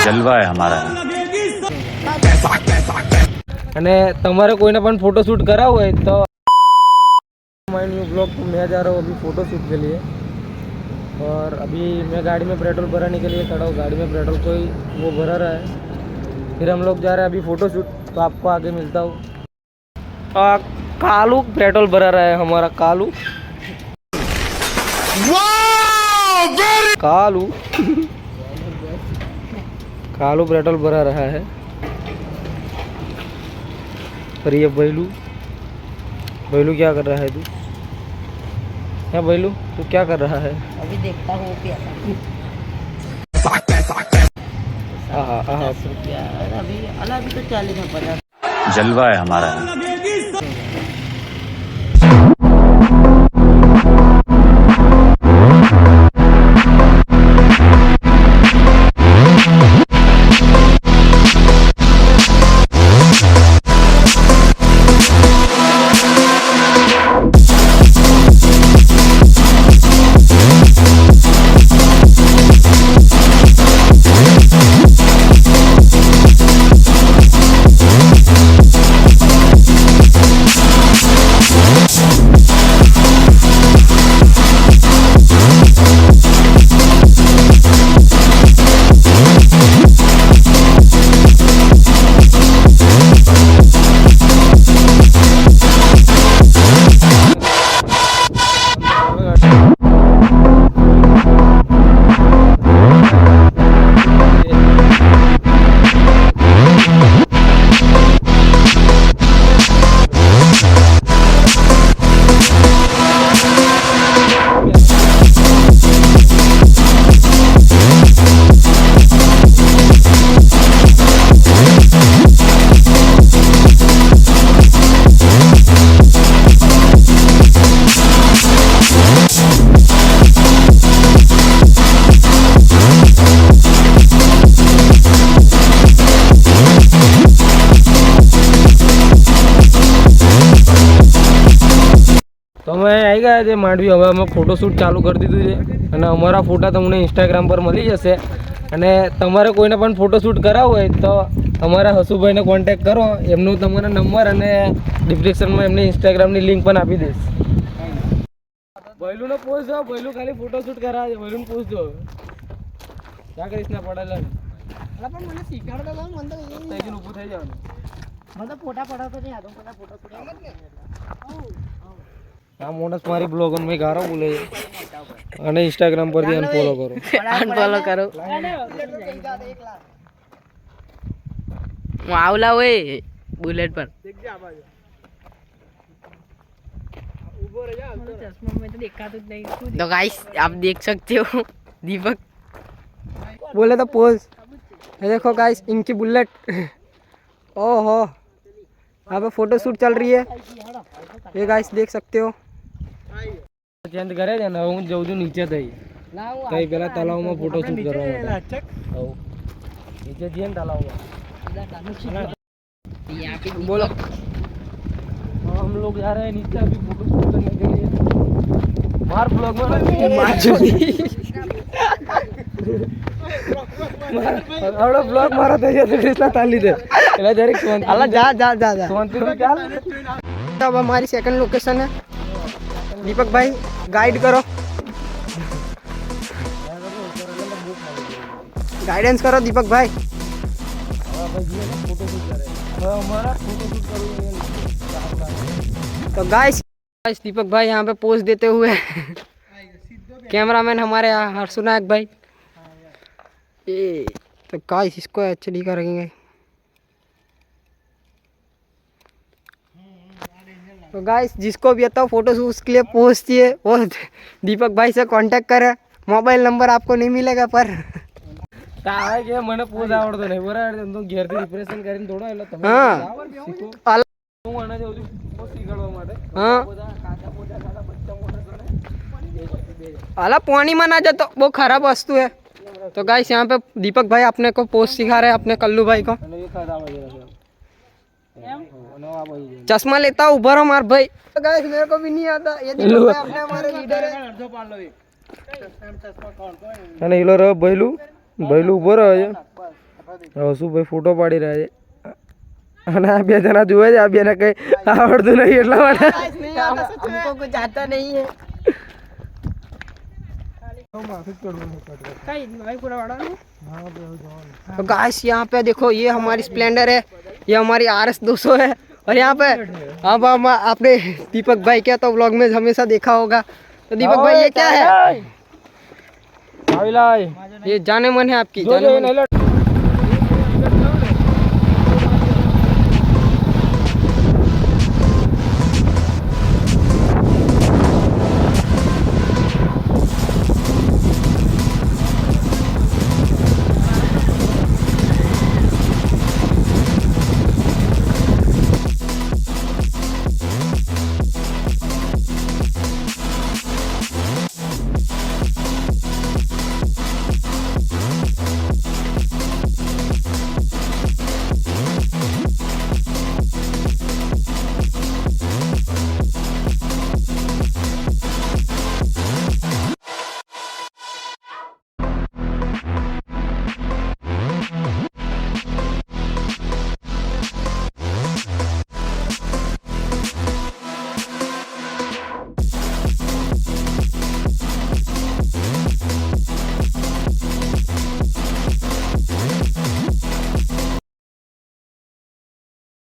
जलवा है हमारा। અને તમારે કોઈને પણ फोटोशूट कराओ है तो माय न्यू ब्लॉग तो मैं जा रहा हूँ अभी फोटोशूट के लिए। और अभी मैं गाड़ी में पेट्रोल भराने के लिए खड़ा हूँ। गाड़ी में पेट्रोल कोई वो भरा रहा है, फिर हम लोग जा रहे हैं अभी फोटोशूट। तो आपको आगे मिलता हूँ। कालू पेट्रोल भरा रहा है हमारा कालू। कालू कालू पेट्रोल भरा रहा है। और ये बैलू बैलू क्या कर रहा है तू? क्या बैलू तू क्या कर रहा है? अभी देखता हूँ रुपया अभी अभी तो 40 में 50 जलवा है हमारा। तो અમે આવી ગયા છે માંડવી। હવે અમે ફોટોશૂટ ચાલુ કરી દીધું છે અને અમારા ફોટા તમને ઇન્સ્ટાગ્રામ પર મળી જશે। અને તમારે કોઈને પણ ફોટોશૂટ કરાવવું હોય તો તમારા હસુભાઈને કોન્ટેક્ટ કરો। એમનું તમારો નંબર અને ડિસ્ક્રિપ્શનમાં એમની ઇન્સ્ટાગ્રામની લિંક પણ આપી દઈશ। ભૈલુને પૂછજો, ભૈલું ખાલી ફોટોશૂટ કરાવે છે। ભૈલુને પૂછજો क्या कृष्णा पड़ेला પણ મને શીખવાડો તો મને તો તઈથી ઊભું થઈ જવાનું। મને ફોટા પડાવતો નહીં આદો બધા ફોટો આ મોણસ મારી બ્લોગ માં ગારો બોલે છે અને ઇન્સ્ટાગ્રામ પર થી અનફોલો કરો અનફોલો કરો। હું આવલા હોય बुलेट पर देख जा आवाज ऊपर रह जा। चश्मा में तो देखा तो नहीं। तो गाइस आप देख सकते हो दीपक बोले तो पोज। ये देखो गाइस इनकी बुलेट। ओहो यहाँ पे फोटो शूट चल रही है। ये गाइस देख सकते हो। चेंज करे છે ને હું જઉં છું નીચે થઈ કઈ પેલા તલાવમાં ફોટો શૂટ કરવા માટે। નીચે જઈએ ને તલાવમાં। बोलो हम लोग जा रहे हैं नीचे अभी फोटो शूट करने के लिए। मार ब्लॉग में આવડો બ્લોગ મારો થઈ જશે કૃષ્ણ તાલી દે એટલે જરીક અલા જા જા જા જા સોનતી ચાલ। अब हमारी सेकंड लोकेशन है। दीपक भाई गाइड करो, गाइडेंस करो दीपक भाई। तो गाइस दीपक भाई यहाँ पे पोज देते हुए कैमरामैन हमारे हर्षुनायक भाई। ये तो गाइस इसको एचडी का रखेंगे। तो गाइस जिसको भी आता हो फोटो उसके लिए पोज चाहिए वो दीपक भाई से कांटेक्ट करे। मोबाइल नंबर आपको नहीं मिलेगा पर તારે કે મને પોઝ આવડતો નહીં બરાબર। તો ઘેરથી રિપ્રેઝન્ટ કરીને થોડો એટલે તમે શીખો। હું આના જાઉં છું પોઝ શીખવાડવા માટે। હા કાકા પોઝા કાકા બચ્ચા મોટા અલા પાણી માં ના જતો બહુ खराब वस्तु है। तो गाइस यहाँ पे दीपक भाई अपने को पोज सिखा रहे हैं अपने कल्लू भाई को। चश्मा लेता हूँ उभर मार भाई। तो गाइस मेरे को भी नहीं आता ये दीपक भाई अपने हमारे लीडर है। અને ઈલો રહ્યો ભૈલું ભૈલું ઉભો રહ્યો છે હવે શું ભાઈ ફોટો પાડી રહ્યા છે અને આ બે જણા જોવે છે આ બેને કઈ આવડતું નહીં એટલા માટે हमको कुछ आता नहीं है तो गाइस यहाँ पे देखो ये हमारी स्प्लेंडर है ये हमारी RS 200 है और यहाँ पे अब हम आपने दीपक भाई क्या तो व्लॉग में हमेशा देखा होगा तो दीपक भाई ये क्या है ये जाने मन है आपकी जाने मन है।